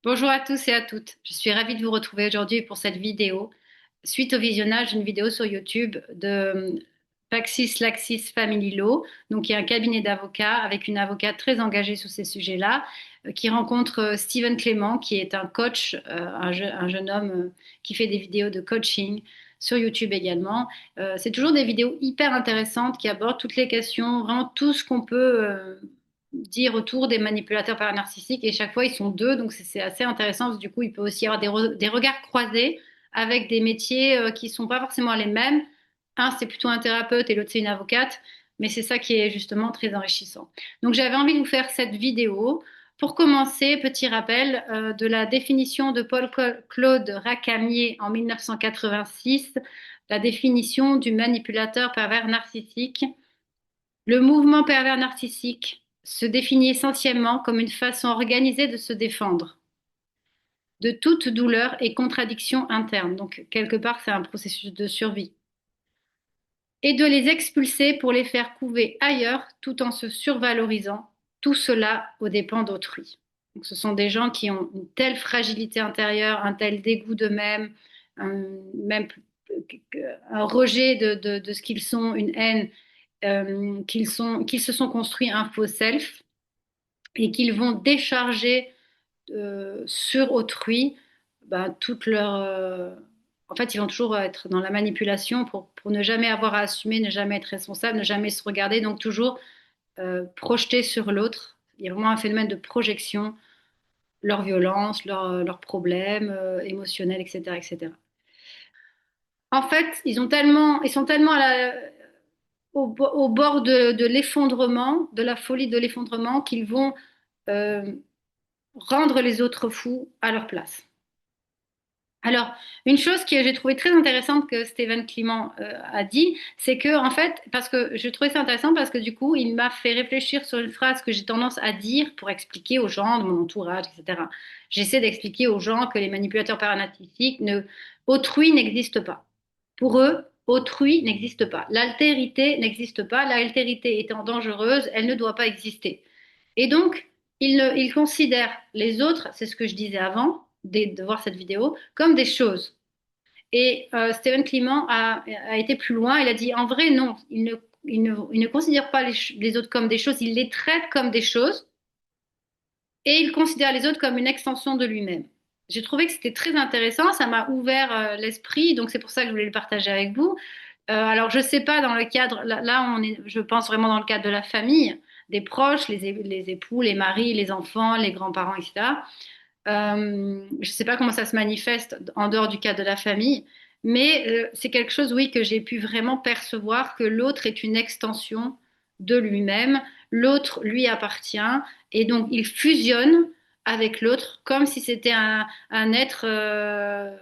Bonjour à tous et à toutes. Je suis ravie de vous retrouver aujourd'hui pour cette vidéo, suite au visionnage d'une vidéo sur YouTube de Paxis Laxis Family Law, donc il y a un cabinet d'avocats avec une avocate très engagée sur ces sujets-là, qui rencontre Steven Clément, qui est un coach, un jeune homme qui fait des vidéos de coaching sur YouTube également. C'est toujours des vidéos hyper intéressantes qui abordent toutes les questions, vraiment tout ce qu'on peut dire autour des manipulateurs paranarcissiques et chaque fois ils sont deux, donc c'est assez intéressant parce que du coup il peut aussi y avoir des regards croisés avec des métiers qui sont pas forcément les mêmes. Un c'est plutôt un thérapeute et l'autre c'est une avocate, mais c'est ça qui est justement très enrichissant. Donc j'avais envie de vous faire cette vidéo. Pour commencer, petit rappel de la définition de Paul-Claude Racamier en 1986, la définition du manipulateur pervers narcissique. Le mouvement pervers narcissique se définit essentiellement comme une façon organisée de se défendre de toute douleur et contradiction interne. Donc, quelque part, c'est un processus de survie. Et de les expulser pour les faire couver ailleurs tout en se survalorisant, tout cela aux dépens d'autrui. Donc, ce sont des gens qui ont une telle fragilité intérieure, un tel dégoût d'eux-mêmes, même un rejet de ce qu'ils sont, une haine, qu'ils se sont construits un faux self et qu'ils vont décharger sur autrui toute leur... En fait, ils vont toujours être dans la manipulation pour ne jamais avoir à assumer, ne jamais être responsable, ne jamais se regarder, donc toujours projeter sur l'autre. Il y a vraiment un phénomène de projection, leur violence, leurs problèmes émotionnels, etc., etc. En fait, ils sont tellement au bord de l'effondrement, de la folie de l'effondrement, qu'ils vont euh, rendre les autres fous à leur place. Alors, une chose que j'ai trouvé très intéressante que Steven Clément a dit, c'est que, en fait, parce que je trouvais ça intéressant parce que du coup, il m'a fait réfléchir sur une phrase que j'ai tendance à dire pour expliquer aux gens de mon entourage, etc. J'essaie d'expliquer aux gens que les manipulateurs paranarcissiques, autrui n'existe pas. Pour eux, autrui n'existe pas. L'altérité n'existe pas. L'altérité étant dangereuse, elle ne doit pas exister. Et donc, ils considèrent les autres, c'est ce que je disais avant de voir cette vidéo, comme des choses. Et Stephen Clement a été plus loin, il a dit en vrai, non, il ne considère pas les autres comme des choses, il les traite comme des choses et il considère les autres comme une extension de lui-même. J'ai trouvé que c'était très intéressant, ça m'a ouvert l'esprit, donc c'est pour ça que je voulais le partager avec vous. Alors, je sais pas dans le cadre, là, on est, je pense vraiment dans le cadre de la famille, des proches, les époux, les maris, les enfants, les grands-parents, etc. Je sais pas comment ça se manifeste en dehors du cadre de la famille, mais c'est quelque chose, oui, que j'ai pu vraiment percevoir que l'autre est une extension de lui-même, l'autre lui appartient, et donc il fusionne avec l'autre comme si c'était un être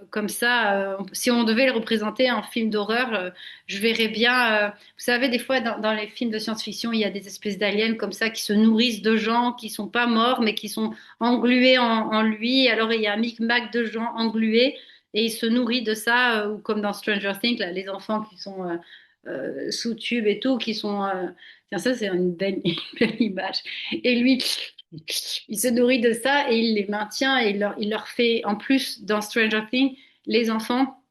comme ça. Si on devait le représenter en film d'horreur, je verrais bien. Vous savez, des fois dans les films de science-fiction, il y a des espèces d'aliens comme ça qui se nourrissent de gens qui sont pas morts, mais qui sont englués en lui. Alors il y a un micmac de gens englués et il se nourrit de ça, ou comme dans Stranger Things, là, les enfants qui sont sous tube et tout, qui sont... tiens, ça, c'est une belle, une belle image. Et lui, il se nourrit de ça et il les maintient et il leur fait, en plus, dans Stranger Things, les enfants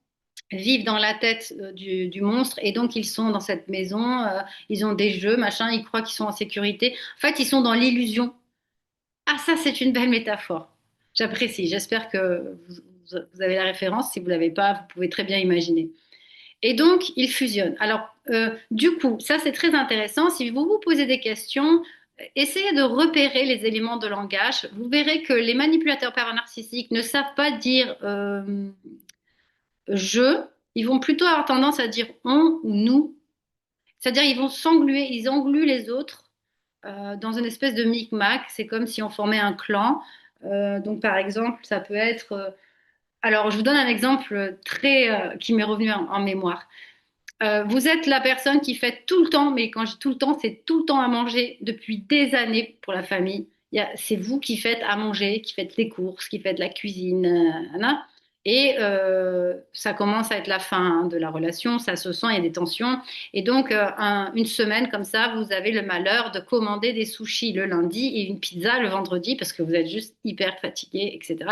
vivent dans la tête du monstre et donc ils sont dans cette maison, ils ont des jeux, machin, ils croient qu'ils sont en sécurité. En fait, ils sont dans l'illusion. Ah, ça, c'est une belle métaphore. J'apprécie. J'espère que vous avez la référence. Si vous l'avez pas, vous pouvez très bien imaginer. Et donc, ils fusionnent. Alors, du coup, ça, c'est très intéressant. Si vous vous posez des questions, essayez de repérer les éléments de langage. Vous verrez que les manipulateurs paranarcissiques ne savent pas dire je. Ils vont plutôt avoir tendance à dire on ou nous. C'est-à-dire, ils vont s'engluer, ils engluent les autres dans une espèce de micmac. C'est comme si on formait un clan. Donc, par exemple, ça peut être. Alors, je vous donne un exemple très qui m'est revenu en mémoire. Vous êtes la personne qui fait tout le temps, mais quand je dis tout le temps, c'est tout le temps à manger depuis des années pour la famille. C'est vous qui faites à manger, qui faites les courses, qui faites la cuisine, Et ça commence à être la fin hein, de la relation, ça se sent, il y a des tensions. Et donc, une semaine comme ça, vous avez le malheur de commander des sushis le lundi et une pizza le vendredi parce que vous êtes juste hyper fatigué, etc.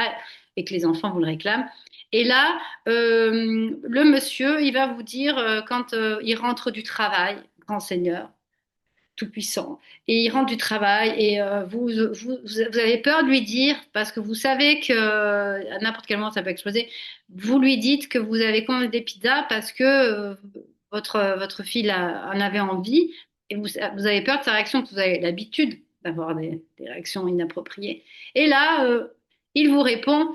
Et que les enfants vous le réclament. Et là, le monsieur, il va vous dire, quand il rentre du travail, grand seigneur, tout-puissant. Et il rentre du travail et vous avez peur de lui dire, parce que vous savez que à n'importe quel moment ça peut exploser, vous lui dites que vous avez commandé des pizzas parce que votre fille en avait envie et vous avez peur de sa réaction, parce que vous avez l'habitude d'avoir des réactions inappropriées. Et là, il vous répond,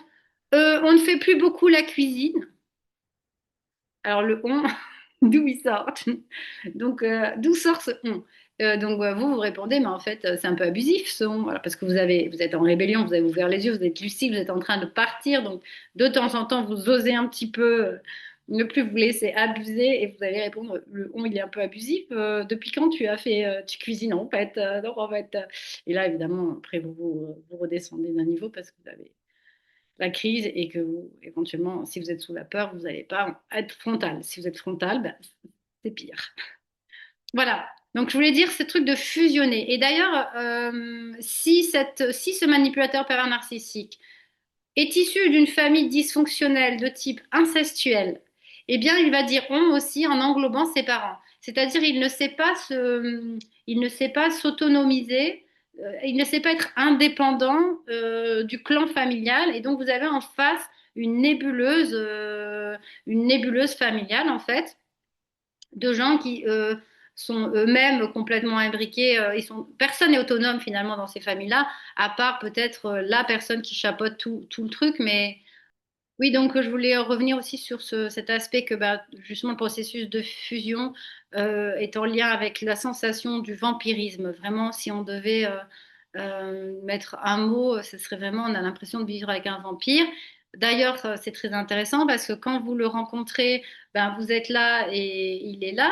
on ne fait plus beaucoup la cuisine. Alors le on, d'où il sort? Donc d'où sort ce on? Donc vous répondez, mais en fait c'est un peu abusif ce on, voilà, parce que vous êtes en rébellion, vous avez ouvert les yeux, vous êtes lucide, vous êtes en train de partir, donc de temps en temps vous osez un petit peu ne plus vous laisser abuser et vous allez répondre, le on il est un peu abusif. Depuis quand tu as fait, tu cuisines en fait, donc en fait, et là évidemment après vous redescendez d'un niveau parce que vous avez la crise et que vous, éventuellement, si vous êtes sous la peur, vous n'allez pas être frontal. Si vous êtes frontal, ben, c'est pire. Voilà. Donc, je voulais dire ce truc de fusionner. Et d'ailleurs, si ce manipulateur pervers narcissique est issu d'une famille dysfonctionnelle de type incestuel, eh bien, il va dire on aussi en englobant ses parents. C'est-à-dire, il ne sait pas s'autonomiser, il ne sait pas être indépendant du clan familial. Et donc, vous avez en face une nébuleuse familiale, en fait, de gens qui sont eux-mêmes complètement imbriqués. Personne n'est autonome finalement dans ces familles-là, à part peut-être la personne qui chapeaute tout le truc. Mais oui, donc je voulais revenir aussi sur cet aspect que bah, justement le processus de fusion est en lien avec la sensation du vampirisme. Vraiment, si on devait mettre un mot, ce serait vraiment, on a l'impression de vivre avec un vampire. D'ailleurs, c'est très intéressant parce que quand vous le rencontrez, ben, vous êtes là et il est là,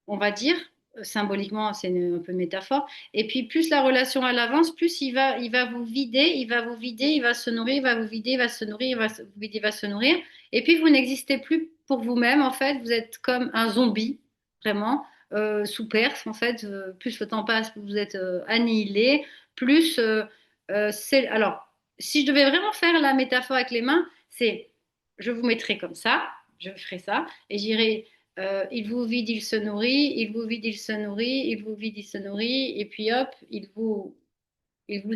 on va dire. Symboliquement, c'est un peu une métaphore. Et puis, plus la relation elle avance, plus il va vous vider, il va vous vider, il va se nourrir, il va vous vider, il va se nourrir, vous vider, il va se nourrir. Et puis, vous n'existez plus pour vous-même, en fait. Vous êtes comme un zombie, vraiment, sous perse, en fait. Plus le temps passe, plus vous êtes annihilé, plus c'est. Alors, si je devais vraiment faire la métaphore avec les mains, c'est je vous mettrai comme ça, je ferai ça, et j'irai il vous vide, il se nourrit, il vous vide, il se nourrit, il vous vide, il se nourrit, et puis hop, il vous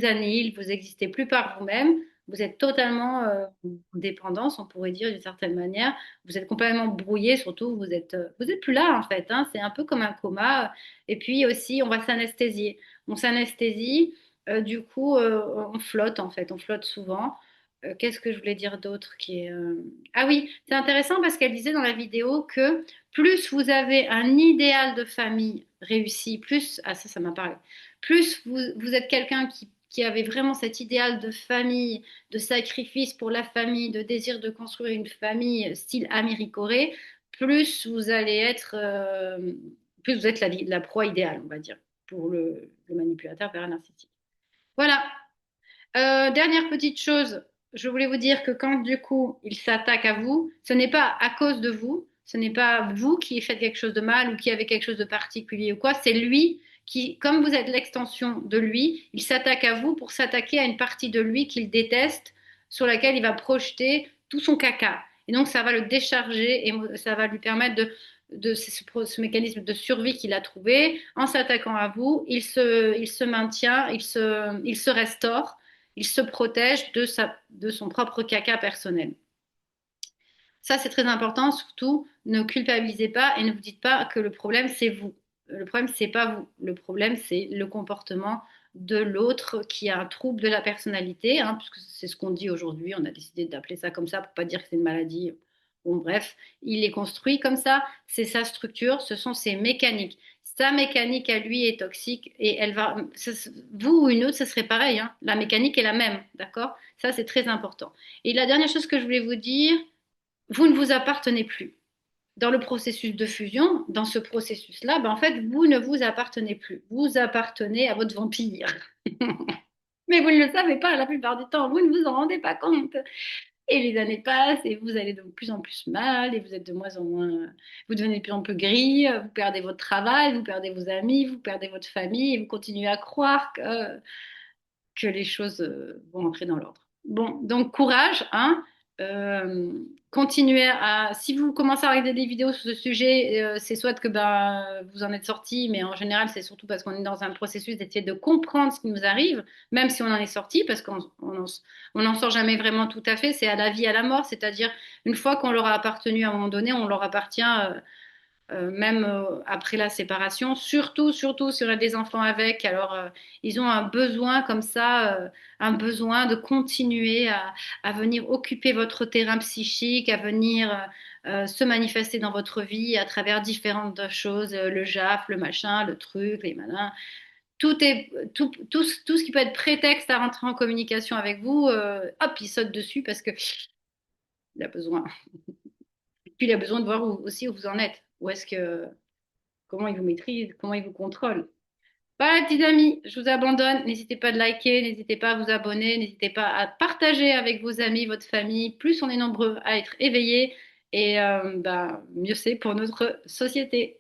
annihile, vous n'existez plus par vous-même, vous êtes totalement en dépendance, on pourrait dire d'une certaine manière, vous êtes complètement brouillé, surtout vous êtes plus là en fait, hein, c'est un peu comme un coma, et puis aussi on va s'anesthésier, on s'anesthésie, du coup on flotte en fait, on flotte souvent. Qu'est-ce que je voulais dire d'autre qui est Ah oui, c'est intéressant parce qu'elle disait dans la vidéo que plus vous avez un idéal de famille réussi, plus, ah ça m'a parlé, plus vous êtes quelqu'un qui avait vraiment cet idéal de famille, de sacrifice pour la famille, de désir de construire une famille style Américorée, plus vous allez être, plus vous êtes la proie idéale, on va dire, pour le manipulateur pervers narcissique. Voilà. Dernière petite chose, je voulais vous dire que quand du coup il s'attaque à vous, ce n'est pas à cause de vous, ce n'est pas vous qui faites quelque chose de mal ou qui avez quelque chose de particulier ou quoi, c'est lui qui, comme vous êtes l'extension de lui, il s'attaque à vous pour s'attaquer à une partie de lui qu'il déteste, sur laquelle il va projeter tout son caca. Et donc ça va le décharger et ça va lui permettre ce mécanisme de survie qu'il a trouvé. En s'attaquant à vous, il se maintient, il se restaure, il se protège de son propre caca personnel. Ça, c'est très important. Surtout, ne culpabilisez pas et ne vous dites pas que le problème, c'est vous. Le problème, c'est pas vous. Le problème, c'est le comportement de l'autre qui a un trouble de la personnalité, hein, puisque c'est ce qu'on dit aujourd'hui. On a décidé d'appeler ça comme ça pour pas dire que c'est une maladie. Bon, bref, il est construit comme ça. C'est sa structure, ce sont ses mécaniques. Sa mécanique à lui est toxique et elle va. Vous ou une autre, ce serait pareil. Hein. La mécanique est la même, d'accord? Ça, c'est très important. Et la dernière chose que je voulais vous dire, vous ne vous appartenez plus. Dans le processus de fusion, dans ce processus-là, ben en fait, vous ne vous appartenez plus. Vous appartenez à votre vampire. Mais vous ne le savez pas la plupart du temps, vous ne vous en rendez pas compte. Et les années passent et vous allez de plus en plus mal et vous êtes de moins en moins, vous devenez de plus en plus gris, vous perdez votre travail, vous perdez vos amis, vous perdez votre famille et vous continuez à croire que les choses vont entrer dans l'ordre. Bon, donc courage, hein. Euh, Continuez à. Si vous commencez à regarder des vidéos sur ce sujet, c'est soit que ben, vous en êtes sorti, mais en général, c'est surtout parce qu'on est dans un processus d'essayer de comprendre ce qui nous arrive, même si on en est sorti, parce on n'en sort jamais vraiment tout à fait. C'est à la vie, à la mort, c'est-à-dire une fois qu'on leur a appartenu à un moment donné, on leur appartient. Même après la séparation, surtout si on a des enfants avec, alors ils ont un besoin comme ça, un besoin de continuer à venir occuper votre terrain psychique, à venir se manifester dans votre vie à travers différentes choses, le JAF, le machin, le truc, les malins. Tout ce qui peut être prétexte à rentrer en communication avec vous, hop, il saute dessus parce que il a besoin. Puis il a besoin de voir aussi où vous en êtes. Où est-ce que comment ils vous maîtrisent, comment ils vous contrôlent. Voilà, petits amis, je vous abandonne. N'hésitez pas à liker, n'hésitez pas à vous abonner, n'hésitez pas à partager avec vos amis, votre famille. Plus on est nombreux à être éveillés, et bah, mieux c'est pour notre société.